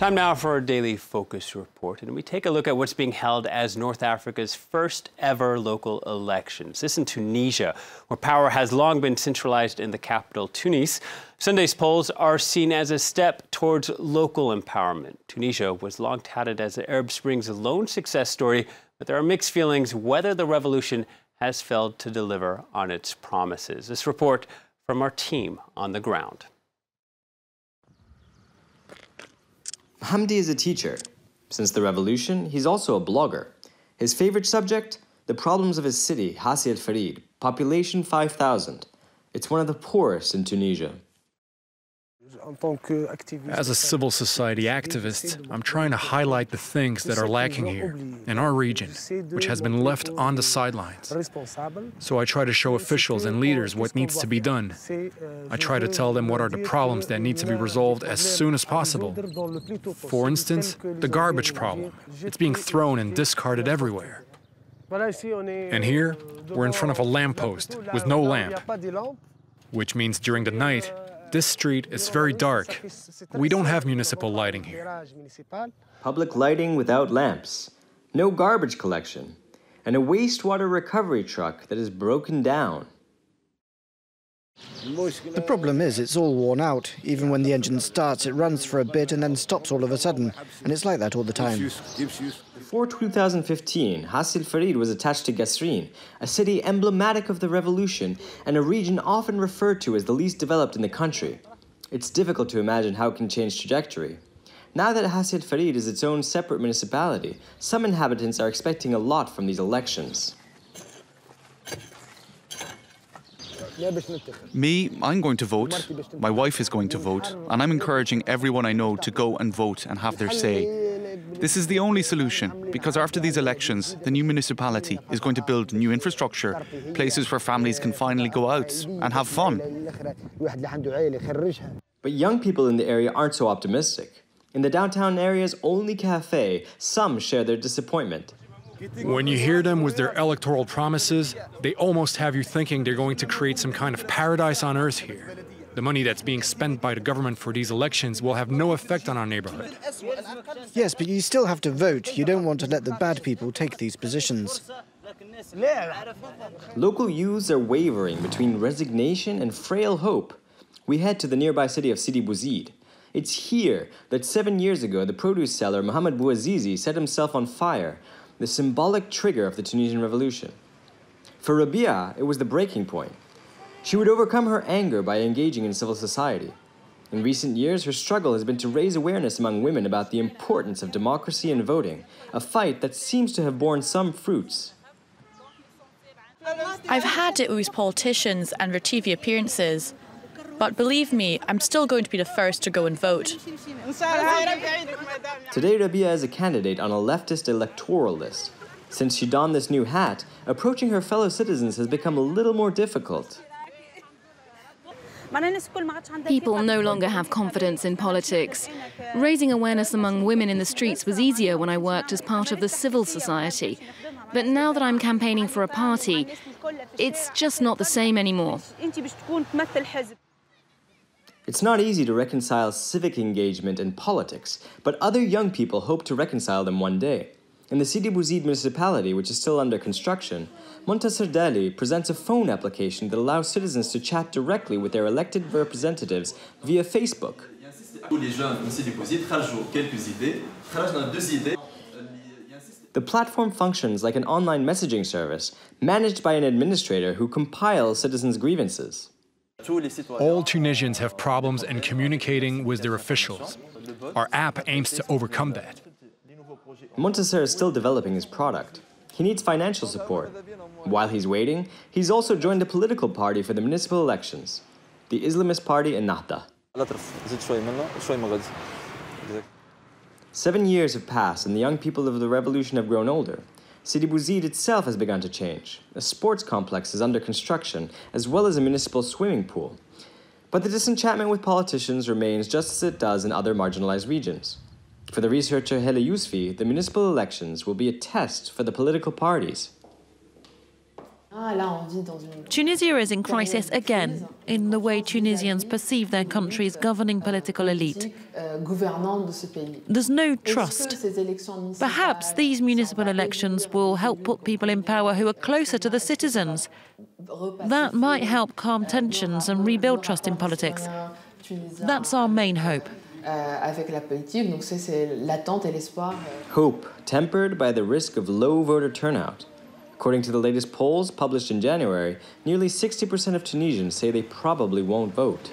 Time now for our daily focus report, and we take a look at what's being held as North Africa's first ever local elections. This in Tunisia, where power has long been centralized in the capital, Tunis. Sunday's polls are seen as a step towards local empowerment. Tunisia was long touted as the Arab Spring's lone success story, but there are mixed feelings whether the revolution has failed to deliver on its promises. This report from our team on the ground. Hamdi is a teacher. Since the revolution, he's also a blogger. His favorite subject? The problems of his city, HASSI at FERID, population 5,000. It's one of the poorest in Tunisia. As a civil society activist, I'm trying to highlight the things that are lacking here, in our region, which has been left on the sidelines. So I try to show officials and leaders what needs to be done. I try to tell them what are the problems that need to be resolved as soon as possible. For instance, the garbage problem. It's being thrown and discarded everywhere. And here, we're in front of a lamppost with no lamp, which means during the night, this street is very dark. We don't have municipal lighting here. Public lighting without lamps, no garbage collection, and a wastewater recovery truck that is broken down. The problem is it's all worn out. Even when the engine starts, it runs for a bit and then stops all of a sudden. And it's like that all the time. Before 2015, HASSI al-FERID was attached to Qasreen, a city emblematic of the revolution and a region often referred to as the least developed in the country. It's difficult to imagine how it can change trajectory. Now that HASSI al-FERID is its own separate municipality, some inhabitants are expecting a lot from these elections. Me, I'm going to vote, my wife is going to vote, and I'm encouraging everyone I know to go and vote and have their say. This is the only solution, because after these elections, the new municipality is going to build new infrastructure, places where families can finally go out and have fun. But young people in the area aren't so optimistic. In the downtown area's only cafe, some share their disappointment. When you hear them with their electoral promises, they almost have you thinking they're going to create some kind of paradise on earth here. The money that's being spent by the government for these elections will have no effect on our neighborhood. Yes, but you still have to vote. You don't want to let the bad people take these positions. Local youths are wavering between resignation and frail hope. We head to the nearby city of Sidi BOUZID. It's here that 7 years ago the produce seller Mohamed Bouazizi set himself on fire, the symbolic trigger of the Tunisian revolution. For RABIAA, it was the breaking point. She would overcome her anger by engaging in civil society. In recent years, her struggle has been to raise awareness among women about the importance of democracy and voting, a fight that seems to have borne some fruits. I've had to ooze politicians and their TV appearances. But believe me, I'm still going to be the first to go and vote. Today, RABIAA is a candidate on a leftist electoral list. Since she donned this new hat, approaching her fellow citizens has become a little more difficult. People no longer have confidence in politics. Raising awareness among women in the streets was easier when I worked as part of the civil society. But now that I'm campaigning for a party, it's just not the same anymore. It's not easy to reconcile civic engagement and politics, but other young people hope to reconcile them one day. In the Sidi BOUZID municipality, which is still under construction, MONTASSAR DALY presents a phone application that allows citizens to chat directly with their elected representatives via Facebook. The platform functions like an online messaging service, managed by an administrator who compiles citizens' grievances. All Tunisians have problems in communicating with their officials. Our app aims to overcome that. MONTASSAR is still developing his product. He needs financial support. While he's waiting, he's also joined a political party for the municipal elections, the Islamist party Ennahda. 7 years have passed and the young people of the revolution have grown older. Sidi BOUZID itself has begun to change. A sports complex is under construction, as well as a municipal swimming pool. But the disenchantment with politicians remains just as it does in other marginalized regions. For the researcher Hele Yousfi, the municipal elections will be a test for the political parties. Tunisia is in crisis again in the way Tunisians perceive their country's governing political elite. There's no trust. Perhaps these municipal elections will help put people in power who are closer to the citizens. That might help calm tensions and rebuild trust in politics. That's our main hope. Hope tempered by the risk of low voter turnout. According to the latest polls published in January, nearly 60% of Tunisians say they probably won't vote.